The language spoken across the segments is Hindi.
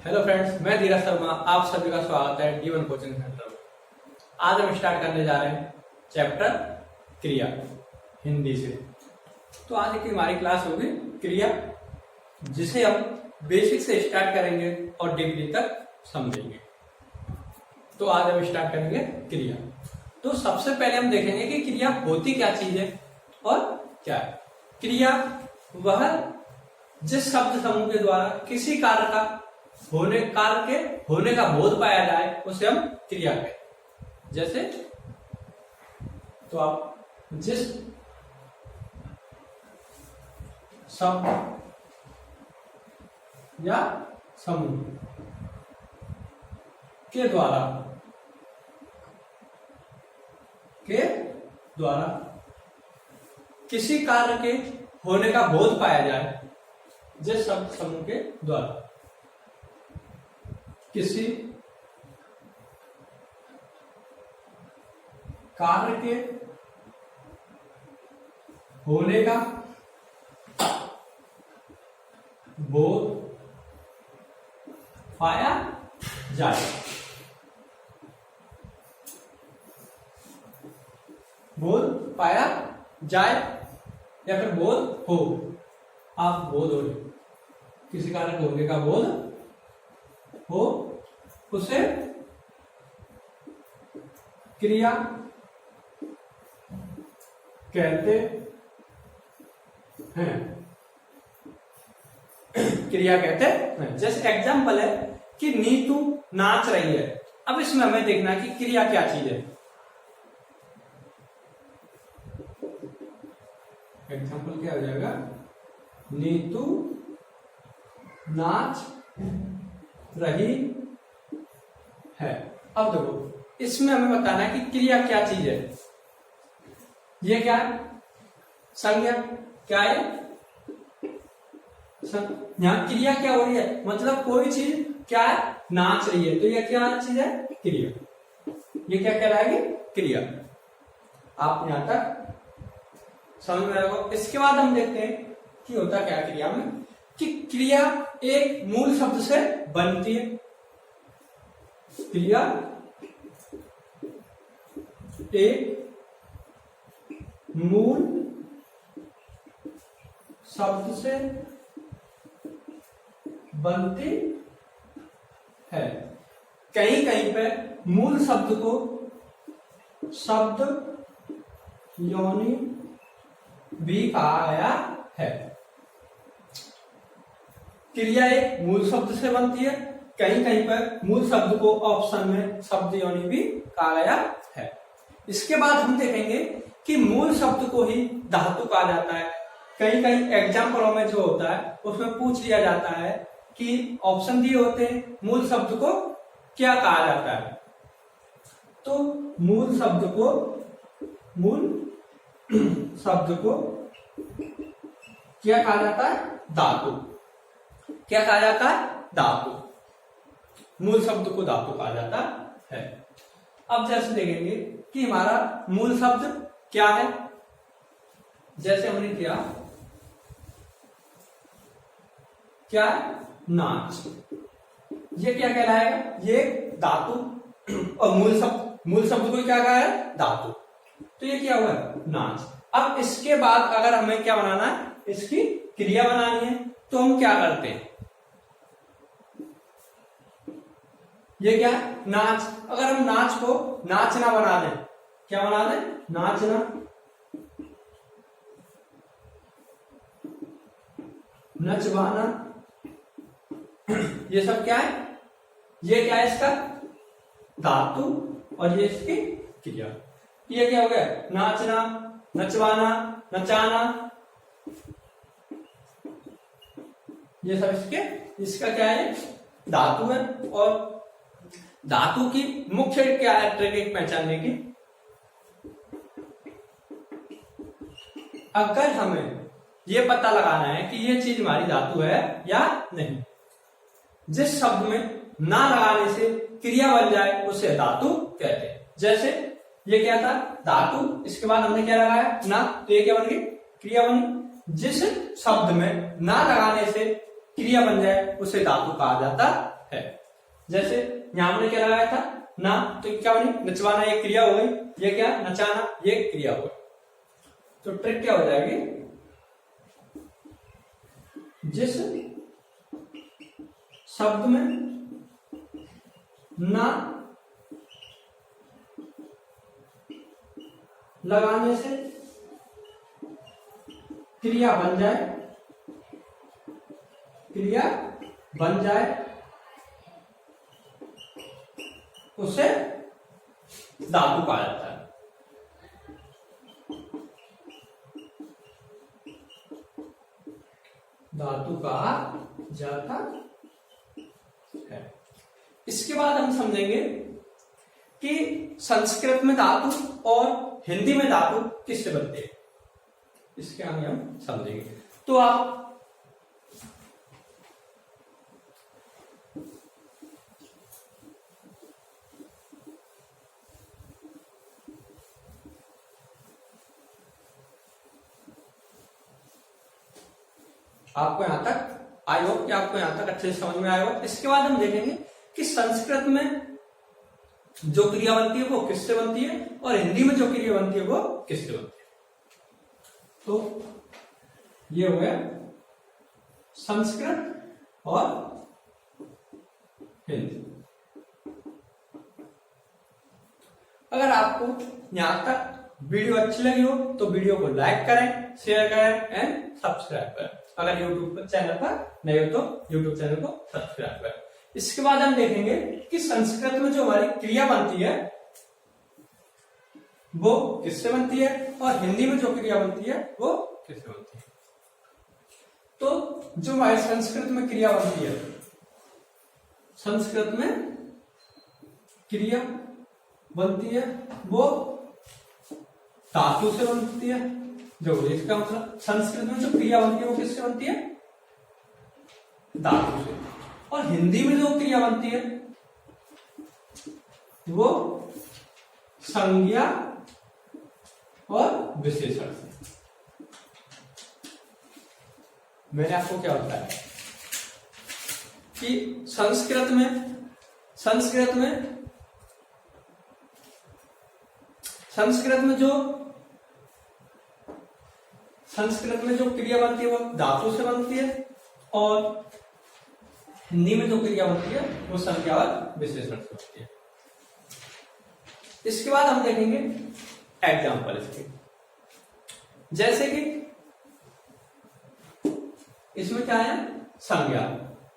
हेलो फ्रेंड्स, मैं धीरज शर्मा। आप सभी का स्वागत है D1 कोचिंग सेंटर में। आज हम स्टार्ट करने जा रहे हैं चैप्टर क्रिया हिंदी से। तो आज की हमारी क्लास होगी क्रिया, जिसे हम बेसिक से स्टार्ट करेंगे और डिग्री तक समझेंगे। तो आज हम स्टार्ट करेंगे क्रिया। तो सबसे पहले हम देखेंगे कि क्रिया होती क्या चीज है और क्या है। क्रिया वह जिस शब्द समूह के द्वारा किसी कार्य के होने का बोध पाया जाए उसे हम क्रिया कहते हैं। जैसे तो आप जिस शब्द या समूह के द्वारा किसी कार्य के होने का बोध पाया जाए, जिस शब्द समूह के द्वारा किसी कार्य के होने का बोध पाया जाए, या फिर बोध हो। आप बोध हो, किसी कार्य के होने का बोध हो, उसे क्रिया कहते हैं। क्रिया कहते हैं। जैसे एग्जाम्पल है कि नीतू नाच रही है। अब इसमें हमें देखना है कि क्रिया क्या चीज है। एग्जाम्पल क्या हो जाएगा? नीतू नाच रही है। अब देखो, इसमें हमें बताना है कि क्रिया क्या चीज है। ये क्या है? संज्ञा। क्या है? यहां क्रिया क्या हो रही है, मतलब कोई चीज क्या है, नाच रही है, तो ये क्या चीज है? क्रिया। ये क्या कहलाएगी? क्रिया। आप यहां तक समझ में आएगा। इसके बाद हम देखते हैं कि होता क्या क्रिया में, कि क्रिया एक मूल शब्द से बनती है। क्रिया एक मूल शब्द से बनती है। कहीं कहीं पे मूल शब्द को शब्द योनि भी कहा गया है। क्रिया एक मूल शब्द से बनती है, कहीं कहीं पर मूल शब्द को ऑप्शन में शब्द योनि भी कहा गया है। इसके बाद हम देखेंगे कि मूल शब्द को ही धातु कहा जाता है। कहीं कहीं एग्जाम्पलों में जो होता है उसमें पूछ लिया जाता है कि ऑप्शन दिए होते हैं, मूल शब्द को क्या कहा जाता है। तो मूल शब्द को क्या कहा जाता है? धातु। क्या कहा जाता है? धातु। मूल शब्द को धातु कहा जाता है। अब जैसे देखेंगे कि हमारा मूल शब्द क्या है। जैसे हमने किया, क्या है? नाच। ये क्या कहलाएगा? ये धातु। और मूल शब्द को क्या कहा है? धातु। तो ये क्या हुआ? नाच। अब इसके बाद अगर हमें क्या बनाना है, इसकी क्रिया बनानी है, तो हम क्या करते हैं? ये क्या है? नाच। अगर हम नाच को नाचना बना दें, क्या बना दें? नाचना। नचवाना, ये सब क्या है? ये क्या है? इसका धातु, और ये इसकी क्रिया। ये क्या हो गया? नाचना, नचवाना, नचाना, ये सब इसका क्या है? धातु है। और धातु की मुख्य क्या है ट्रिक पहचानने की? अगर हमें ये पता लगाना है कि ये चीज हमारी धातु है या नहीं, जिस शब्द में ना लगाने से क्रिया बन जाए उसे धातु कहते हैं। जैसे ये क्या था? धातु। इसके बाद हमने क्या लगाया? ना, तो ये क्या बन गई? क्रिया बनी। जिस शब्द में ना लगाने से क्रिया बन जाए उसे धातु कहा जाता है। जैसे यहां हमने क्या लगाया था ना, तो क्या बनी नचवाना, ये क्रिया हो गई, ये क्या नचाना, ये क्रिया हो गई। तो ट्रिक क्या हो जाएगी, जिस शब्द में ना लगाने से क्रिया बन जाए उसे धातु कहा जाता है। धातु कहा जाता है। इसके बाद हम समझेंगे कि संस्कृत में धातु और हिंदी में धातु किससे बनते हैं, इसके आगे हम समझेंगे। तो आपको यहां तक आई होप कि आपको यहां तक अच्छे से समझ में आया हो। इसके बाद हम देखेंगे कि संस्कृत में जो क्रिया बनती है वो किससे बनती है और हिंदी में जो क्रिया बनती है वो किससे बनती है। तो ये हो गया संस्कृत और हिंदी। अगर आपको यहां तक वीडियो अच्छी लगी हो तो वीडियो को लाइक करें, शेयर करें एंड सब्सक्राइब करें। अगर यूट्यूब चैनल पर नहीं हो तो यूट्यूब चैनल को सब्सक्राइब करें। इसके बाद हम देखेंगे कि संस्कृत में जो हमारी क्रिया बनती है वो किससे बनती है और हिंदी में जो क्रिया बनती है वो किससे बनती है। तो जो हमारी संस्कृत में क्रिया बनती है, संस्कृत में क्रिया बनती है वो धातु से बनती है। जो इसका मतलब संस्कृत में जो क्रिया बनती है वो किससे बनती है, धातु से। और हिंदी में जो क्रिया बनती है वो संज्ञा और विशेषण से। मैंने आपको क्या बताया कि संस्कृत में जो क्रिया बनती है वो धातु से बनती है और हिंदी में जो क्रिया बनती है वो संज्ञा और विशेषण से बनती है। इसके बाद हम देखेंगे एग्जाम्पल इसके। जैसे कि इसमें क्या है संज्ञा।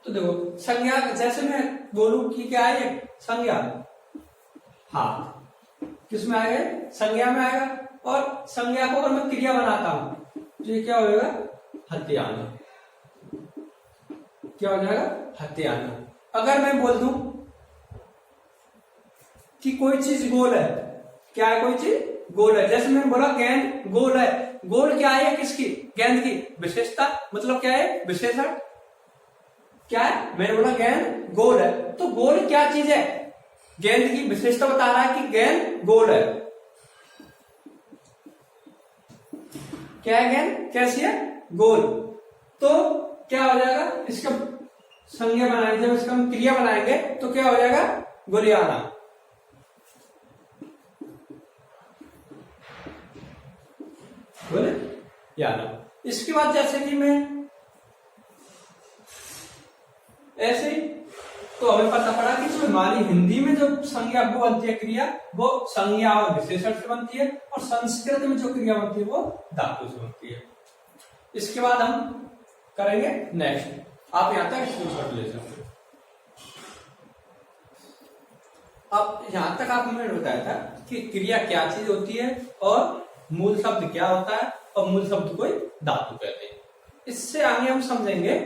तो देखो संज्ञा, जैसे मैं बोलूं कि क्या है संज्ञा, हाथ किसमें आएगा, संज्ञा में आएगा। और संज्ञा को अगर मैं क्रिया बनाता हूं तो ये क्या हो जाएगा, हत्याना। क्या हो जाएगा, हत्याना। अगर मैं बोल दूं कि कोई चीज गोल है, क्या है, कोई चीज गोल है। जैसे मैंने बोला गेंद गोल है। गोल क्या है, किसकी, गेंद की विशेषता, मतलब क्या है, विशेषण। क्या है, मैंने बोला गेंद गोल है, तो गोल क्या चीज है, गेंद की विशेषता बता रहा है कि गेंद गोल है। क्या है, गेंद कैसी है, गोल। तो क्या हो जाएगा, इसका संज्ञा बनाएंगे, जब इसका हम क्रिया बनाएंगे तो क्या हो जाएगा, गोलियाना। गोलियाना। इसके बाद जैसे कि मैं ऐसे, तो हमें पता पड़ा कि जो हमारी हिंदी में जो संज्ञा वो बनती है क्रिया, वो संज्ञा और विशेषण से बनती है, और संस्कृत में जो क्रिया बनती है वो धातु से बनती है। इसके बाद हम करेंगे नेक्स्ट। आप यहां तक स्क्रीनशॉट ले सकते हो। अब यहां तक आपको मैंने बताया था कि क्रिया क्या चीज होती है और मूल शब्द क्या होता है, और मूल शब्द को धातु कहते हैं। इससे आगे हम समझेंगे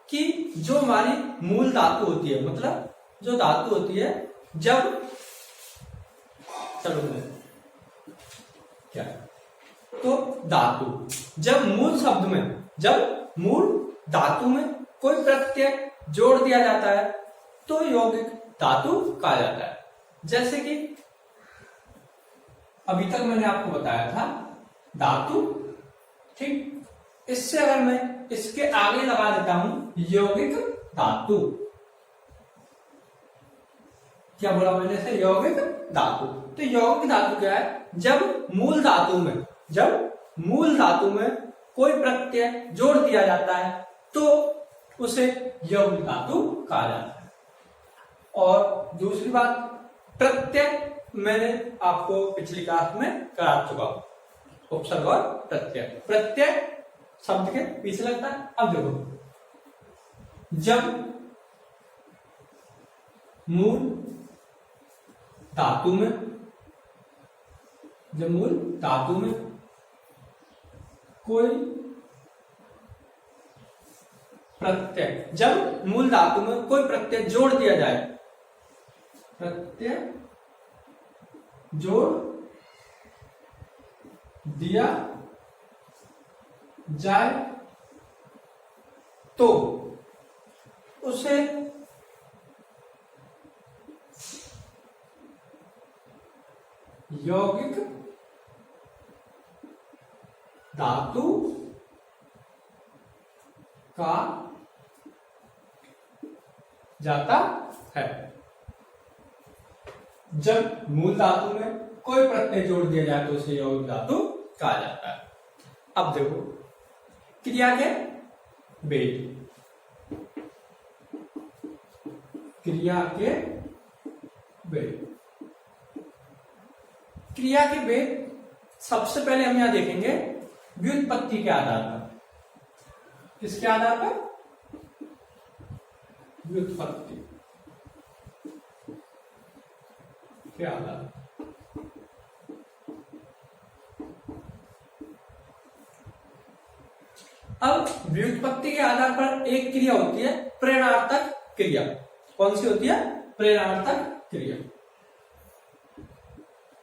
कि जो हमारी मूल धातु होती है, मतलब जो धातु होती है, जब चलो क्या तो धातु जब मूल शब्द में, जब मूल धातु में कोई प्रत्यय जोड़ दिया जाता है तो यौगिक धातु कहा जाता है। जैसे कि अभी तक मैंने आपको बताया था धातु, ठीक। इससे अगर मैं इसके आगे लगा देता हूं यौगिक धातु, क्या बोला मैंने से, यौगिक धातु। तो यौगिक धातु क्या है, जब मूल धातु में कोई प्रत्यय जोड़ दिया जाता है तो उसे यौगिक धातु कहा जाता है। और दूसरी बात, प्रत्यय मैंने आपको पिछली क्लास में करा चुका हूं, उपसर्ग और प्रत्यय शब्द के पीछे लगता है। अब देखो, जब मूल धातु में कोई प्रत्यय जोड़ दिया जाए तो उसे यौगिक धातु कहा जाता है। जब मूल धातु में कोई प्रत्यय जोड़ दिया जाए तो उसे यौगिक धातु कहा जाता है। अब देखो, क्रिया के भेद, क्रिया के भेद सबसे पहले हम यहां देखेंगे व्युत्पत्ति के आधार पर। किसके आधार पर, व्युत्पत्ति के आधार पर। अब व्युत्पत्ति के आधार पर एक क्रिया होती है प्रेरणार्थक क्रिया। कौन सी होती है, प्रेरणार्थक क्रिया।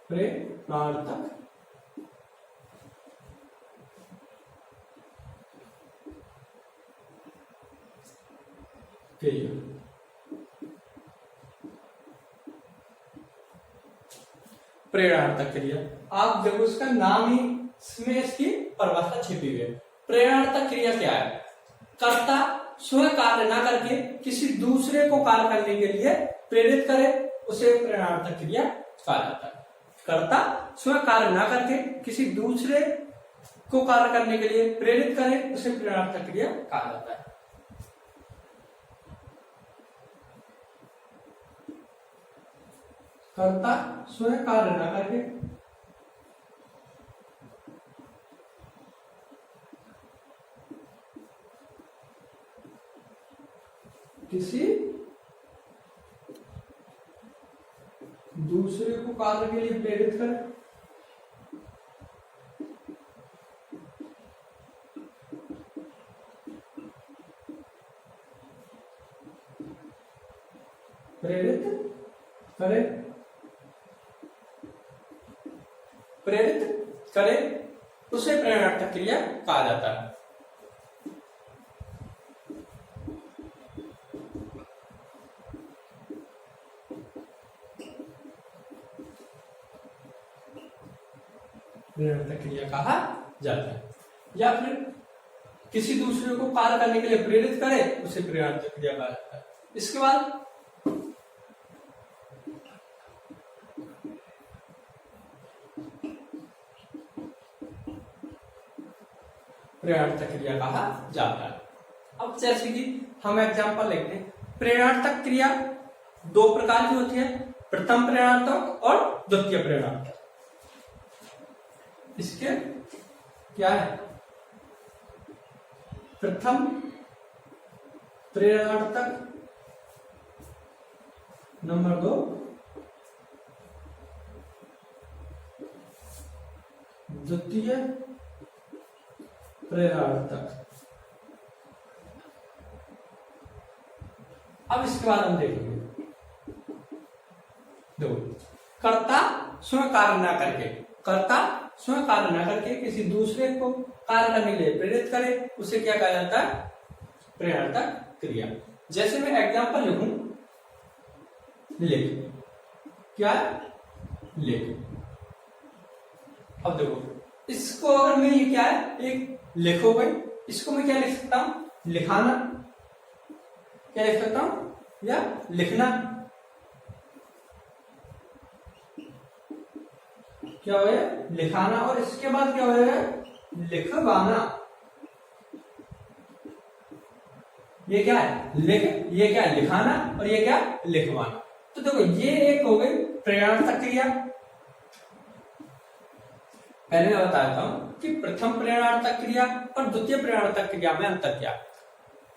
प्रेरणार्थक क्रिया। प्रेरणार्थक क्रिया, आप देखो इसका नाम ही, इसमें इसकी परिभाषा छिपी हुई है। प्रेरणार्थक क्रिया क्या है, कर्ता स्वयं कार्य ना करके किसी दूसरे को कार्य करने के लिए प्रेरित करे, उसे प्रेरणार्थक क्रिया कहा जाता है। कर्ता स्वयं कार्य ना करके किसी दूसरे को कार्य करने के लिए प्रेरित करे, उसे प्रेरणार्थक क्रिया कहा जाता है। कर्ता स्वयं कार्य ना करके किसी दूसरे को कार्य के लिए प्रेरित करे, प्रेरित करे, उसे प्रेरणार्थक क्रिया कहा जाता है। प्रेरणार्थक क्रिया कहा जाता है। या फिर किसी दूसरे को कार्य करने के लिए प्रेरित करे, उसे प्रेरणार्थक क्रिया कहा जाता है। इसके बाद प्रेरणार्थक क्रिया कहा जाता है। अब जैसे कि हम एग्जांपल लेते हैं, प्रेरणार्थक क्रिया दो प्रकार की होती है, प्रथम प्रेरणार्थक और द्वितीय प्रेरणार्थक। इसके क्या है, प्रथम प्रेरणार्थक, नंबर 2 द्वितीय प्रेरणार्थक। अब इसके बाद हम देखेंगे, देखो, कर्ता स्वयं कार्य ना करके किसी दूसरे को कार्य करने के लिए प्रेरित करे, उसे क्या कहा जाता है, प्रेरणार्थक क्रिया। जैसे मैं एग्जांपल लिखूं, लेख, क्या लेख। अब देखो, इसको अगर मैं, ये क्या है, एक लेख हो गई, इसको मैं क्या लिख सकता हूं, लिखाना, क्या लिख सकता हूं, या लिखना। क्या होगा, लिखाना, और इसके बाद क्या होगा, लिखवाना। ये क्या है, ये क्या है, लिखाना, और ये क्या है, लिखवाना। तो देखो ये एक हो गई प्रेरणार्थक क्रिया। पहले मैं बताता हूं कि प्रथम प्रेरणार्थक क्रिया और द्वितीय प्रेरणार्थक क्रिया में अंतर क्या है।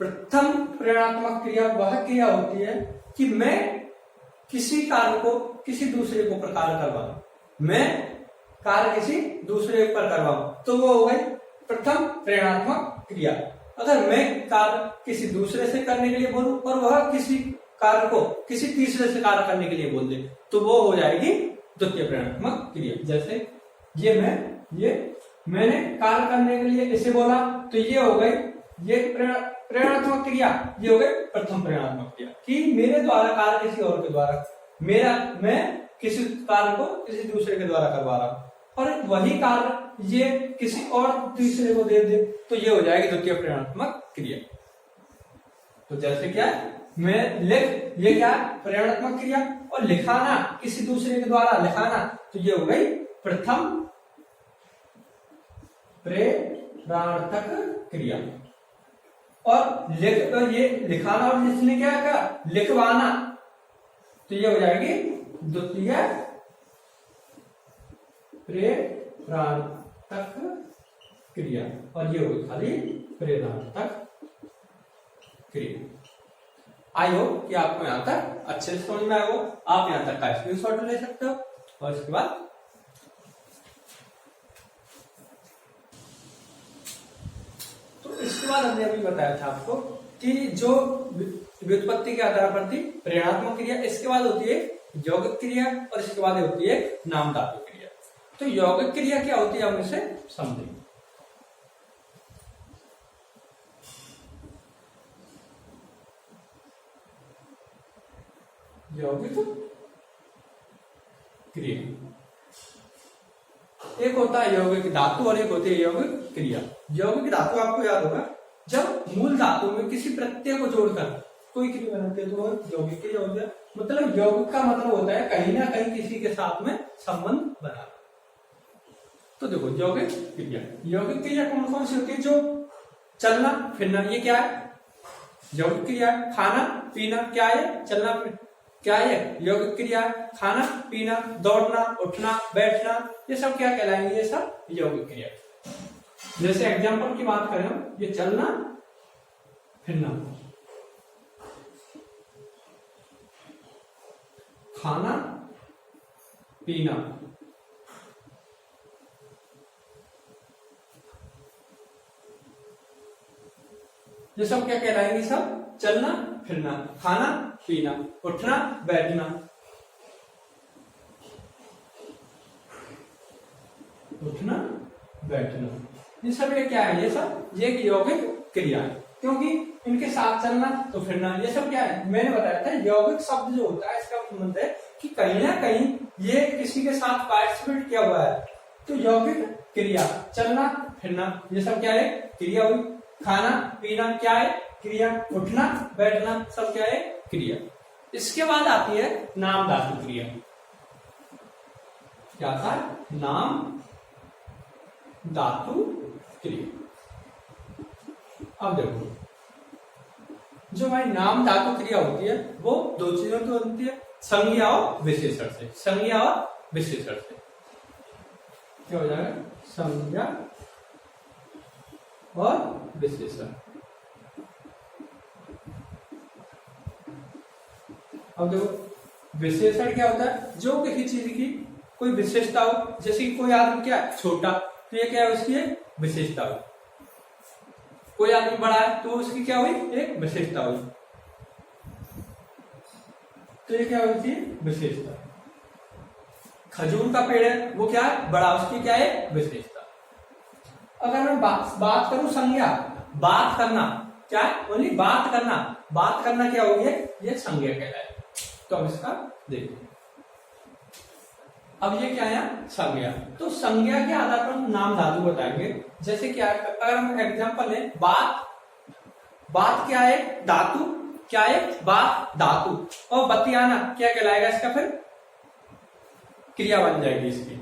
प्रथम प्रेरणात्मक क्रिया वह क्रिया होती है कि मैं किसी कार्य को किसी दूसरे को प्रकार करवाऊं, मैं कार्य किसी दूसरे पर करवाऊं, तो वो हो गई प्रथम प्रेरणात्मक क्रिया। अगर मैं कार्य किसी दूसरे से करने के लिए बोलूं और वह किसी कार्य को किसी तीसरे से कार्य करने के लिए बोल दे, तो वो हो जाएगी द्वितीय प्रेरणात्मक क्रिया। जैसे मैंने कार्य करने के लिए इसे बोला, तो ये हो गई ये प्रेरणात्मक क्रिया, ये हो गई प्रथम प्रेरणात्मक क्रिया कि मेरे द्वारा कार्य किसी और के द्वारा, मैं किसी कार्य को किसी दूसरे के द्वारा करवा रहा हूं, और वही कार्य ये किसी और तीसरे को दे दे, तो ये हो जाएगी द्वितीय प्रेरणात्मक क्रिया। तो जैसे क्या है, ये क्या है, प्रेरणात्मक क्रिया, और लिखाना, किसी दूसरे के द्वारा लिखाना, तो ये हो गई प्रथम प्रेरणार्थक क्रिया। और ये लिखाना, और जिसने क्या कहा, लिखवाना, तो ये हो जाएगी द्वितीय प्रेरणार्थक क्रिया, और ये होगी खाली प्रेरणार्थक क्रिया। आई होप कि आपको यहां तक अच्छे से समझ में आया हो। आप यहां तक का स्क्रीनशॉट ले सकते हो, और इसके बाद हमने अभी बताया था आपको कि जो व्युत्पत्ति के आधार पर थी प्रेरणात्मक क्रिया, इसके बाद होती है यौगिक क्रिया, और इसके बाद होती है नाम धातु क्रिया। तो यौगिक क्रिया क्या होती है, हम इसे समझेंगे। यौगिक क्रिया, एक होता है यौगिक धातु और एक होती है यौगिक क्रिया। यौगिक धातु आपको याद होगा, जब मूल धातु में किसी प्रत्यय को जोड़कर कोई क्रिया बनाते हैं तो यौगिक क्रिया होती है। मतलब यौगिक का मतलब होता है कहीं ना कहीं किसी के साथ में संबंध बनाना। तो देखो यौगिक क्रिया कौन कौन सी होती है, जो चलना फिरना, ये क्या है, यौगिक क्रिया। खाना पीना क्या है, चलना क्या है, यौगिक क्रिया। खाना पीना, दौड़ना, उठना, बैठना, ये सब क्या कहलाएंगे, ये सब यौगिक क्रिया। जैसे एग्जांपल की बात करें, ये चलना फिरना, खाना पीना, ये सब क्या कहलाएंगे, सब चलना फिरना, खाना पीना, उठना बैठना, ये सब ये क्या है, ये यौगिक क्रिया है, क्योंकि इनके साथ चलना तो फिरना, ये सब क्या है, मैंने बताया था यौगिक शब्द जो होता है इसका संबंध है कि कहीं ना कहीं ये किसी के साथ पार्टिसिपेट किया हुआ है। तो यौगिक क्रिया, चलना फिरना, ये सब क्या है, क्रिया हुई। खाना पीना क्या है, क्रिया। उठना बैठना सब क्या है, क्रिया। इसके बाद आती है नाम धातु क्रिया। क्या था, नाम धातु क्रिया। अब देखो, जो भाई नाम धातु क्रिया होती है वो दो चीजों की होती है, संज्ञा और विशेषण से। संज्ञा और विशेषण से क्या हो जाएगा, संज्ञा और विशेषण। अब देखो विशेषण क्या होता है, जो किसी चीज की कोई विशेषता हो, जैसे कि कोई आदमी क्या छोटा, तो ये क्या है, उसकी एक विशेषता हो। कोई आदमी बड़ा है तो उसकी क्या हुई, एक विशेषता हुई, तो ये क्या हुई थी, विशेषता। खजूर का पेड़ है, वो क्या है, बड़ा, उसकी क्या है, विशेषता। अगर मैं बात करूं संज्ञा, बात करना क्या है, ओनली बात करना क्या होगी, ये संज्ञा कहलाए। तो अब इसका देखो, अब ये क्या है, संज्ञा। तो संज्ञा के आधार पर नाम धातु बताएंगे। जैसे क्या है, अगर हम एग्जांपल लें, बात क्या है, धातु क्या है, बात धातु, और बतियाना क्या कहलाएगा, इसका फिर क्रिया बन जाएगी इसकी।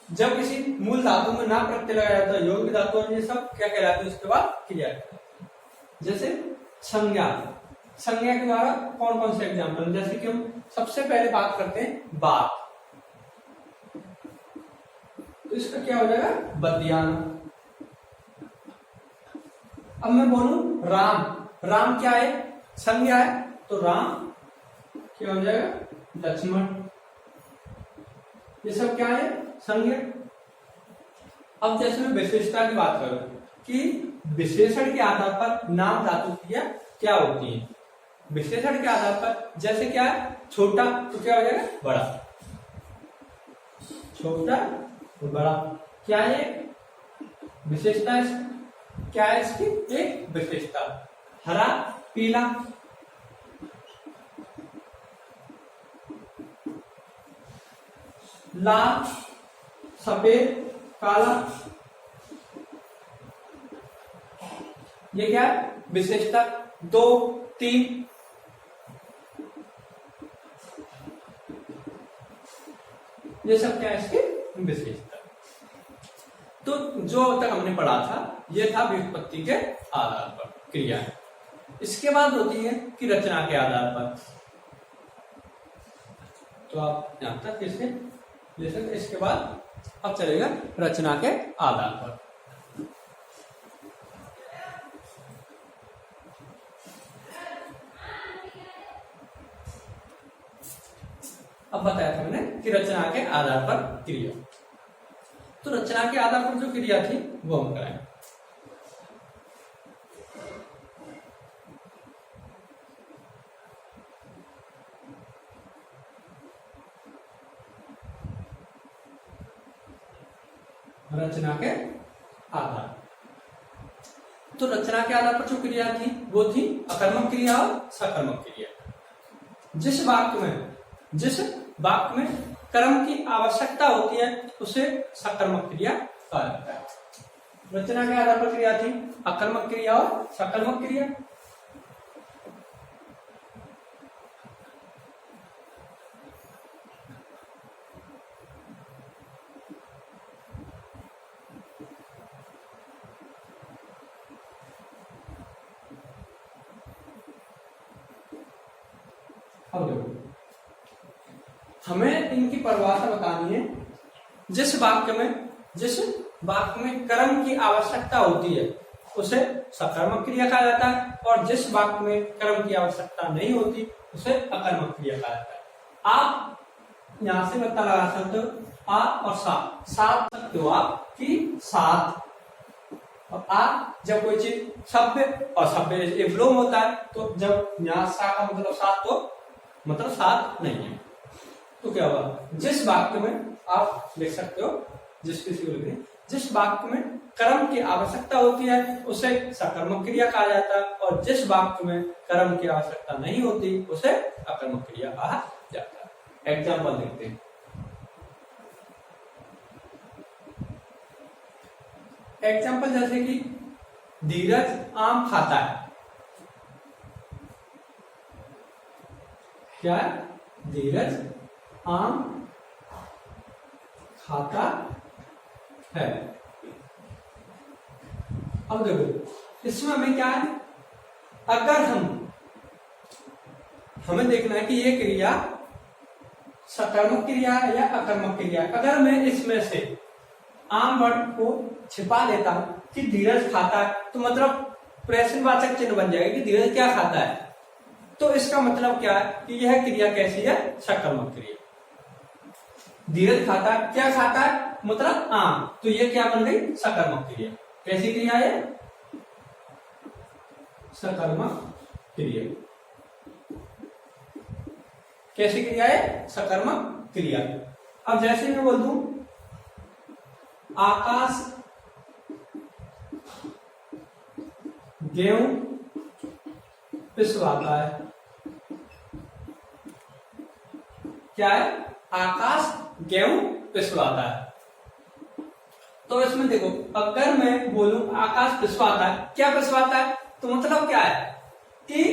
जब किसी मूल धातु में ना प्रत्यय लगाया जाता है योग्य धातु और ये सब क्या कहलाते हैं उसके बाद क्रिया। जैसे संज्ञा, संज्ञा के द्वारा कौन कौन से एग्जाम्पल, जैसे कि हम सबसे पहले बात करते हैं बात, तो इसका क्या हो जाएगा बद्यान। अब मैं बोलूं राम, राम क्या है संज्ञा है, तो राम क्या हो जाएगा लक्ष्मण, ये सब क्या है संज्ञा। अब जैसे मैं विशेषता की बात करूं कि विशेषण के आधार पर नाम धातु क्रिया क्या होती है, विशेषण के आधार पर जैसे क्या है छोटा तो क्या हो जाएगा बड़ा, छोटा तो बड़ा, क्या है विशेषता है, क्या है इसकी एक विशेषता। हरा पीला, लाल सफेद काला, ये क्या है विशेषता। 2 3, ये सब क्या है इसकी विशेषता। तो जो तक हमने पढ़ा था ये था व्युत्पत्ति के आधार पर क्रिया। इसके बाद होती है कि रचना के आधार पर, तो आप यहां तक किसके ले सकते। इसके बाद अब चलेगा रचना के आधार पर। अब बताया था मैंने कि रचना के आधार पर क्रिया, तो रचना के आधार पर जो क्रिया थी वो हम कराएं। रचना के आधार, तो रचना के आधार पर जो क्रिया थी वो थी अकर्मक क्रिया और सकर्मक क्रिया। जिस वाक्य में कर्म की आवश्यकता होती है उसे सकर्मक क्रिया कहा जाता है। रचना के आधार पर क्रिया थी अकर्मक क्रिया और सकर्मक क्रिया। अब देखो हमें इनकी परिभाषा बतानी है। जिस वाक्य में कर्म की आवश्यकता होती है उसे सकर्मक क्रिया कहा जाता है, और जिस वाक्य में कर्म की आवश्यकता नहीं होती उसे अकर्मक क्रिया कहा जाता है। आप यहां से पता लगा सकते हो आ और साथ सकते हो आप कि साथ, और आ जब कोई चीज सभ्य और सभ्य एक विलोम होता है, तो जब यहाँ सा का मतलब साथ तो मतलब साथ नहीं है, तो क्या होगा जिस वाक्य में आप लिख सकते हो जिस वाक्य में कर्म की आवश्यकता होती है उसे सकर्मक क्रिया कहा जाता है, और जिस वाक्य में कर्म की आवश्यकता नहीं होती उसे अकर्मक क्रिया कहा जाता है। एग्जाम्पल देखते हैं। एग्जाम्पल जैसे कि धीरज आम खाता है। क्या है धीरज आम खाता है। अब देखो इसमें हमें क्या है, अगर हमें देखना है कि ये क्रिया सकर्मक क्रिया है या अकर्मक क्रिया है। अगर मैं इसमें से आम वर्ड को छिपा देता हूं कि धीरज खाता है, तो मतलब प्रश्नवाचक चिन्ह बन जाएगा कि धीरज क्या खाता है, तो इसका मतलब क्या है कि यह क्रिया कैसी है सकर्मक क्रिया। धीरज खाता है, क्या खाता है मतलब आम, तो ये क्या बन गई सकर्मक क्रिया। कैसी क्रिया है सकर्मक क्रिया। कैसी क्रिया है सकर्मक क्रिया। अब जैसे मैं बोल दूं आकाश गेहूं पिसवाता है। क्या है आकाश गेहूं पिसवाता है। तो इसमें देखो अगर मैं बोलूं आकाश पिसवाता है, क्या पिसवाता है, तो मतलब क्या है कि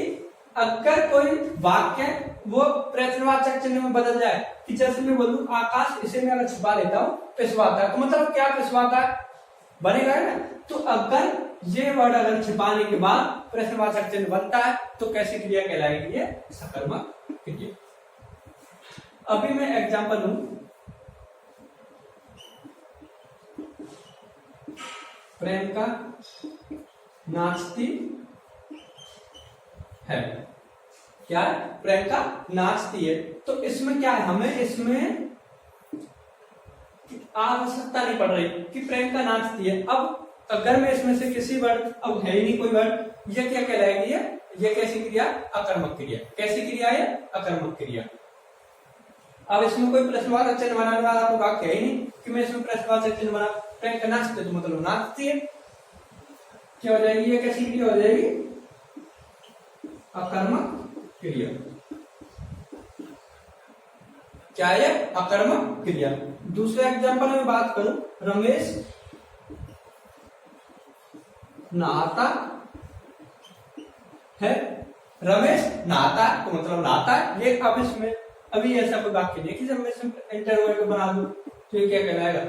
अगर कोई वाक्य वो प्रश्नवाचक चिन्ह में बदल जाए, कि जैसे मैं बोलूं आकाश, इसे मैं अगर छिपा लेता हूं पिछवाता है, तो मतलब क्या पिछवाता है बनेगा ना। तो अगर ये वर्ड अगर छिपाने के बाद प्रश्नवाचक चिन्ह बनता है तो कैसी क्रिया कहलाएगी? ये सकर्मक क्रिया। अभी मैं एग्जांपल लूं, प्रियंका नाचती है। क्या है? प्रियंका नाचती है। तो इसमें क्या है, हमें इसमें आवश्यकता नहीं पड़ रही कि प्रियंका नाचती है। अब अगर मैं इसमें से किसी वर्ड, अब है ही नहीं कोई वर्ड, ये क्या कहलाएगी? ये कैसी क्रिया? अकर्मक क्रिया। कैसी क्रिया है? अकर्मक क्रिया। अब इसमें कोई प्रश्नवाचक चिन्ह बनाने वाला तो वाक्य है ही नहीं कि मैं इसमें प्रश्नवाचक चिन्ह बना, प्रियंका नाचती है तो मतलब नाचती है। क्या हो जाएगी? ये कैसी क्रिया हो जाएगी? अकर्मक क्रिया। क्या है? अकर्मक क्रिया। दूसरे एग्जांपल में बात करूं, रमेश नहाता है। रमेश नहाता है तो मतलब नहाता है। ये अब इसमें अभी ऐसा कोई वाक्य नहीं कि जब मैं इसमें इंटरव्यू बना दूं तो ये क्या कहलाएगा?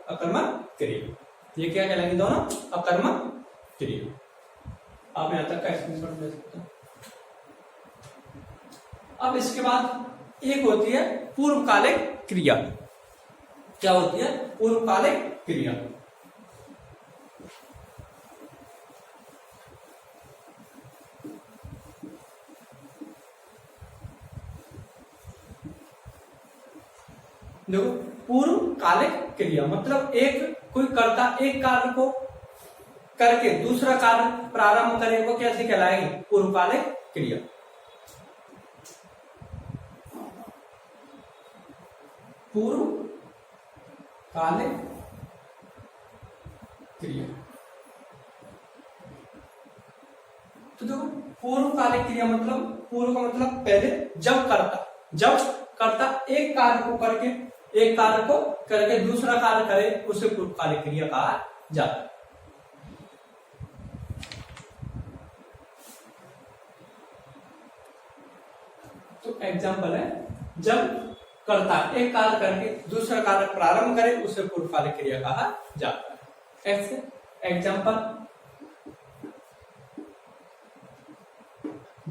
अकर्मक क्रिया। ये क्या कहलाएंगे दोनों? अकर्मक क्रिया। आप यहां तक का स्क्रीनशॉट ले सकते हो। अब इसके बाद एक होती है पूर्वकालिक क्रिया। क्या होती है? पूर्वकालिक क्रिया। देखो, पूर्वकालिक क्रिया मतलब एक कोई कर्ता एक कार्य को करके दूसरा कार्य प्रारंभ करे, वो कैसे कहलाएगी? पूर्वकालिक क्रिया। पूर्वकालिक क्रिया। तो देखो, पूर्वकालिक क्रिया मतलब, पूर्व का मतलब पहले, जब करता एक कार्य को करके दूसरा कार्य करे उसे पूर्वकालिक क्रिया कहा जाता है। तो एग्जाम्पल है, जब करता एक कार्य करके दूसरा कार्य प्रारंभ करे उसे पूर्वकालिक क्रिया कहा जाता है। ऐसे एग्जाम्पल,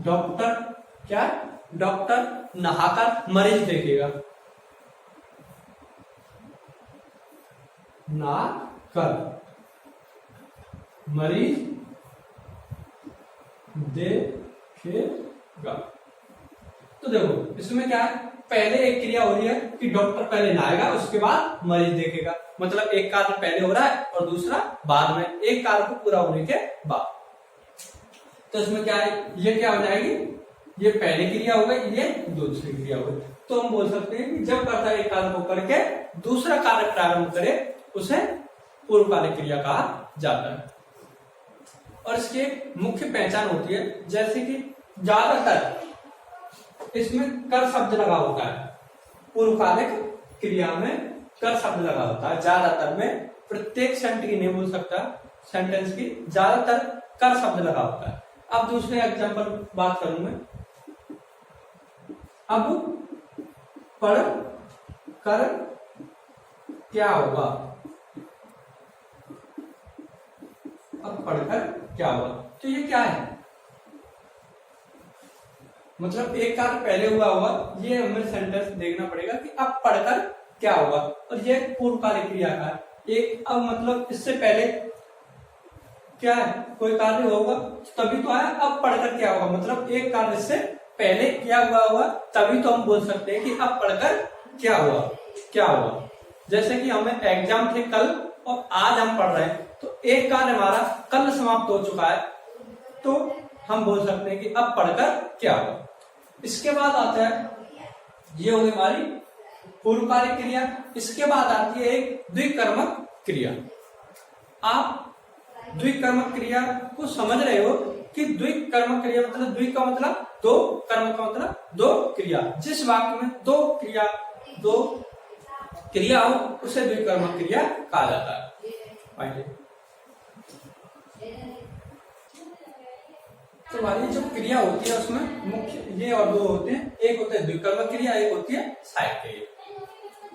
डॉक्टर, क्या? डॉक्टर नहाकर मरीज देखेगा। नहाकर मरीज देखेगा। तो देखो इसमें क्या है, पहले एक क्रिया हो रही है कि डॉक्टर पहले नहाएगा उसके बाद मरीज देखेगा, मतलब एक कार्य पहले हो रहा है और दूसरा बाद में, एक कार्य को पूरा होने के बाद। तो इसमें क्या है, ये क्या हो जाएगी? ये पहली क्रिया हो गई, ये दूसरी क्रिया हो गई। तो हम बोल सकते हैं कि जब कर्ता एक कार्य को करके दूसरा कार्य प्रारंभ करे उसे पूर्वकालिक क्रिया कहा जाता है। और इसकी मुख्य पहचान होती है, जैसे कि ज्यादातर इसमें कर शब्द लगा होता है। पूर्वकालिक क्रिया में कर शब्द लगा होता है ज्यादातर में, प्रत्येक सेंटेंस की नहीं बोल सकता, सेंटेंस की ज्यादातर कर शब्द लगा होता है। अब दूसरे एग्जांपल बात करूं मैं, अब पढ़ कर क्या होगा? अब पढ़कर क्या होगा? तो ये क्या है, मतलब एक कार्य पहले हुआ होगा, ये हमें सेंटेंस देखना पड़ेगा कि अब पढ़कर क्या होगा, और ये पूर्वकालिक क्रिया का एक, अब मतलब इससे पहले क्या है, कोई कार्य होगा तभी तो आया, अब पढ़कर क्या होगा, मतलब एक कार्य से पहले क्या हुआ होगा तभी तो हम बोल सकते हैं कि अब पढ़कर क्या हुआ, क्या हुआ। जैसे कि हमें एग्जाम थे कल और आज हम पढ़ रहे हैं, तो एक कार्य हमारा कल समाप्त हो चुका है, तो हम बोल सकते हैं कि अब पढ़कर क्या हुआ। इसके बाद आता है, ये हो गई हमारी पूर्वकालिक क्रिया। इसके बाद आती है एक द्विकर्मक क्रिया। आप द्विकर्मक क्रिया को समझ रहे हो कि द्विकर्मक क्रिया मतलब, द्वि का मतलब दो, कर्म का मतलब दो क्रिया। जिस वाक्य में दो क्रिया हो उसे द्विकर्मक क्रिया कहा जाता है। तो हमारी जो क्रिया होती है उसमें मुख्य ये और दो होते हैं, एक होता है द्विकर्मक क्रिया, एक होती है सहायक क्रिया,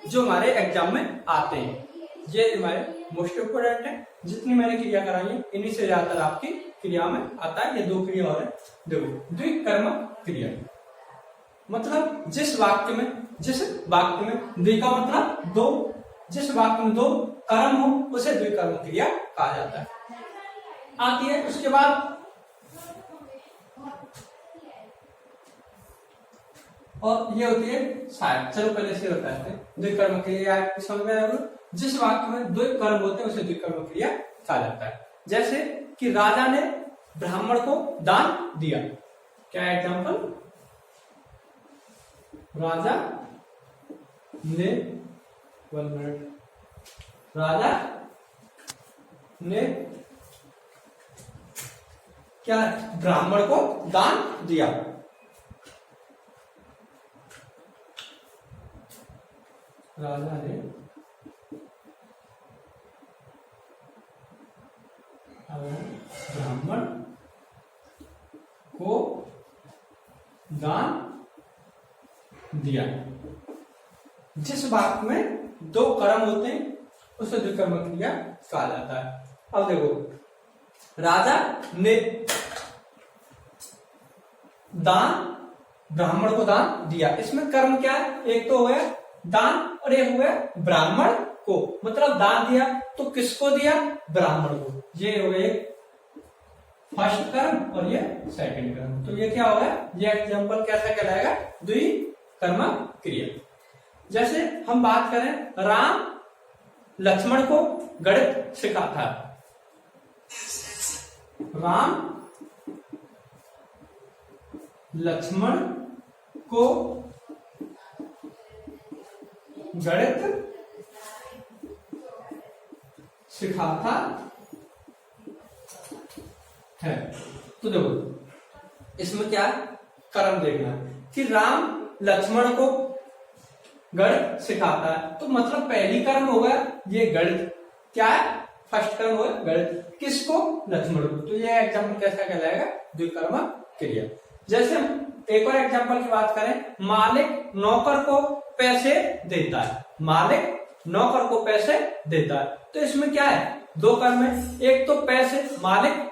जो हमारे एग्जाम में आते हैं। ये हमारे मोस्ट इम्पोर्टेंट है। जितनी मैंने क्रिया कराई है इन्हीं से ज्यादातर आपकी क्रिया में आता है। ये दो क्रिया और है। देखो, द्विकर्मक क्रिया मतलब जिस वाक्य में द्वि का मतलब दो, जिस वाक्य में दो कर्म हो उसे द्विकर्मक क्रिया कहा जाता है। आती है उसके बाद और ये होती है सहायक। चलो पहले से बताते हैं। द्विकर्मक क्रिया समझ में आएगा। जिस वाक्य में दो कर्म होते हैं उसे द्विकर्मक क्रिया कहा जाता है। जैसे कि राजा ने ब्राह्मण को दान दिया। क्या एग्जाम्पल? राजा ने, 1 मिनट, राजा ने क्या ब्राह्मण को दान दिया। राजा ने ब्राह्मण को दान दिया। जिस वाक्य में दो कर्म होते हैं उसे द्विकर्मक क्रिया कहा जाता है। अब देखो, राजा ने दान, ब्राह्मण को दान दिया। इसमें कर्म क्या है? एक तो हुआ दान और एक हुआ ब्राह्मण को। मतलब दान दिया तो किसको दिया? ब्राह्मण को। ये हो गए फर्स्ट कर्म और ये सेकंड कर्म। तो ये क्या होगा? ये एग्जांपल कैसा कहलाएगा? द्विकर्मक क्रिया। जैसे हम बात करें, राम लक्ष्मण को गणित सिखाता है। राम लक्ष्मण को गणित सिखाता है। तो देखो, इसमें क्या कर्म देखना है कि राम लक्ष्मण को गणित सिखाता है। तो मतलब पहली कर्म होगा ये गणित। क्या है? फर्स्ट कर्म होगा गणित। किसको? लक्ष्मण को। तो ये एग्जाम्पल कैसा कहलाएगा? द्विकर्मक क्रिया। जैसे हम एक और एग्जाम्पल की बात करें, मालिक नौकर को पैसे देता है। मालिक नौकर को पैसे देता है। तो इसमें क्या है? दो कर्म है। एक तो पैसे, मालिक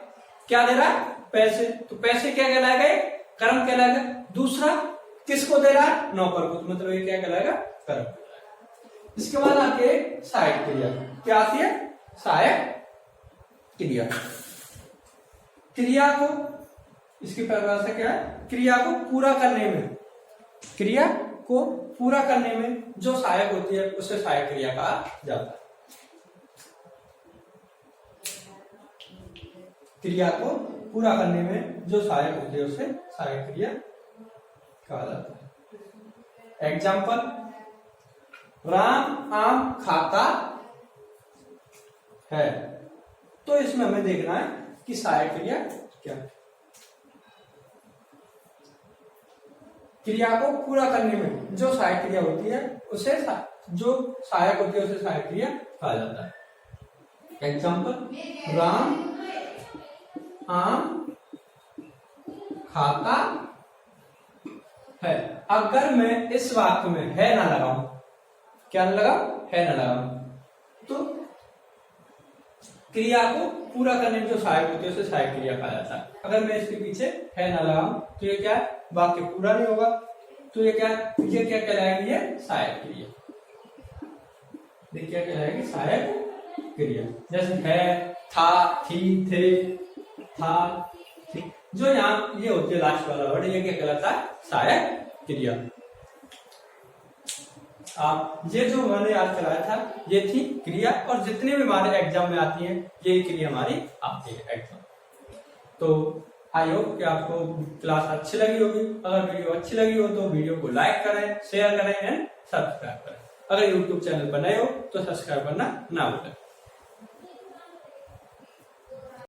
क्या दे रहा है? पैसे। तो पैसे क्या कहलाएगा? एक कर्म कहलाएगा। दूसरा किसको दे रहा है? नौकर को। तो मतलब ये क्या कहलाएगा? कर्म। इसके बाद आती है सहायक क्रिया। क्या आती है? सहायक क्रिया। क्रिया को, इसकी परिभाषा क्या है? क्रिया को पूरा करने में, क्रिया को पूरा करने में जो सहायक होती है उसे सहायक क्रिया कहा जाता है। क्रिया को पूरा करने में जो सहायक होती है उसे सहायक क्रिया कहा जाता है। एग्जाम्पल, राम आम खाता है। तो इसमें हमें देखना है कि सहायक क्रिया क्या है। क्रिया को पूरा करने में जो सहायक क्रिया होती है उसे, जो सहायक होती है उसे सहायक क्रिया कहा जाता है। एग्जाम्पल, राम आम खाता है। अगर मैं इस वाक्य में है ना लगाऊं, क्या ना लगाऊं? है ना लगाऊं, तो क्रिया को पूरा करने में जो सहायक होती है उसे सहायक क्रिया कहा जाता है। अगर मैं इसके पीछे है ना लगाऊं तो ये क्या है? वाक्य पूरा नहीं होगा। तो ये क्या कहलाएगी? ये सहायक क्रिया। क्या कहलाएगी? सहायक क्रिया। जैसे है, था, थी, थे, था, थी, जो यहाँ ये होती है लास्ट वाला वर्ड, ये क्या कहलाता है? सहायक क्रिया। आप ये जो मैंने आज कराया था ये थी क्रिया, और जितने भी हमारे एग्जाम में आती है यही क्रिया हमारी आती है एग्जाम। तो आई होप कि आपको क्लास अच्छी लगी होगी। अगर वीडियो अच्छी लगी हो तो वीडियो को लाइक करें, शेयर करें एंड सब्सक्राइब करें। अगर यूट्यूब चैनल पर नए हो तो सब्सक्राइब करना ना भूलें।